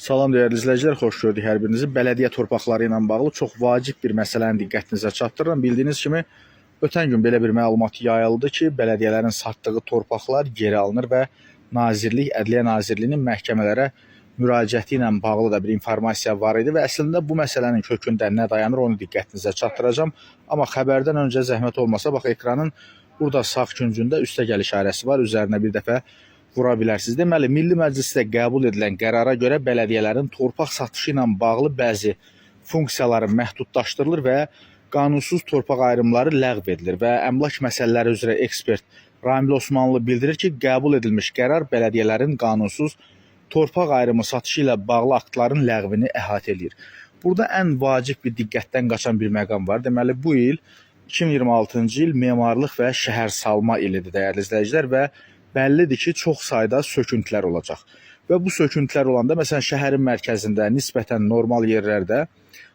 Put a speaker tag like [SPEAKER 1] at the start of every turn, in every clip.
[SPEAKER 1] Salam dəyərli izləyicilər, xoş gördük hər birinizi. Bələdiyyə torpaqları ilə bağlı çox vacib bir məsələni diqqətinizə çatdırıram. Bildiyiniz kimi, ötən gün belə bir məlumat yayıldı ki, bələdiyyələrin satdığı torpaqlar geri alınır və Nazirlik, Ədliyyə Nazirliyinin məhkəmələrə müraciəti ilə bağlı da bir informasiya var idi və əslində bu məsələnin kökündə nə dayanır, onu diqqətinizə çatdıracağım. Amma xəbərdən öncə zəhmət olmasa, bax ekranın burada sağ küncündə üstəgəl işarəsi var, üzərinə bir dəfə vura bilərsiniz. Deməli, Milli Məclisdə qəbul edilən qərara görə bələdiyyələrin torpaq satışı ilə bağlı bəzi funksiyaları məhdudlaşdırılır və qanunsuz torpaq ayrımları ləğv edilir və əmlak məsələləri üzrə ekspert Ramil Osmanlı bildirir ki, qəbul edilmiş qərar bələdiyyələrin qanunsuz torpaq ayrımı satışı ilə bağlı aktların ləğvini əhatə edir. Burada ən vacib bir diqqətdən qaçan bir məqam var. Deməli, bu il 2026-cı il memarlıq və şəhərsalma ilidir dəyərli izləyicilər və bəllidir ki, çox sayda söküntülər olacaq. Və bu söküntülər olanda, məsələn, şəhərin mərkəzində, nisbətən normal yerlərdə,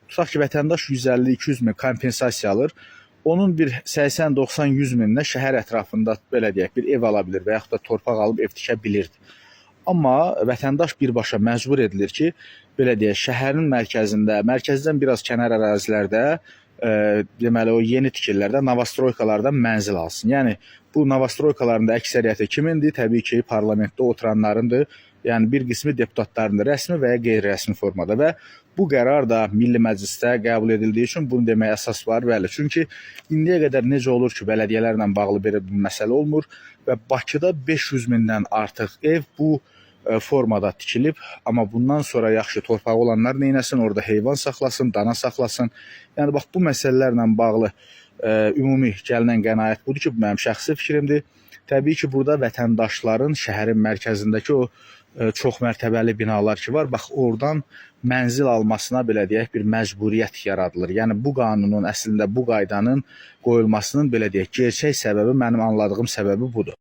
[SPEAKER 1] tutaq ki, vətəndaş 150-200 min kompensasiya alır, onun bir 80-90-100 minlə şəhər ətrafında, belə deyək, bir ev ala bilir və yaxud da torpaq alıb ev tikə bilirdi. Amma vətəndaş birbaşa məcbur edilir ki, belə deyək, şəhərin mərkəzində, mərkəzdən biraz kənar ərazilərdə, deməli o yeni tikililərdə, novastroykalardan mənzil alsın. Yəni bu novastroykaların da əksəriyyəti kimindir? Təbii ki, parlamentdə oturanlarındır. Yəni bir qismi deputatlarındır, rəsmi və ya qeyri-rəsmi formada və bu qərar da Milli Məclisdə qəbul edildiyi üçün bunu deməyə əsas var. Bəli, çünki indiyə qədər necə olur ki, bələdiyyələrlə bağlı belə bir məsələ olmur və Bakıda 500 mindən artıq ev bu formada tikilib, amma bundan sonra yaxşı torpağı olanlar neynəsin, orada heyvan saxlasın, dana saxlasın. Yəni bax bu məsələlərlə bağlı ümumi gəlinən qənaət budur ki, bu mənim şəxsi fikrimdir. Təbii ki, burada vətəndaşların şəhərin mərkəzindəki o çox mərtəbəli binalar ki var, bax oradan mənzil almasına belə deyək bir məcburiyyət yaradılır. Yəni bu qanunun əslində bu qaydanın qoyulmasının belə deyək gerçək səbəbi, mənim anladığım səbəbi budur.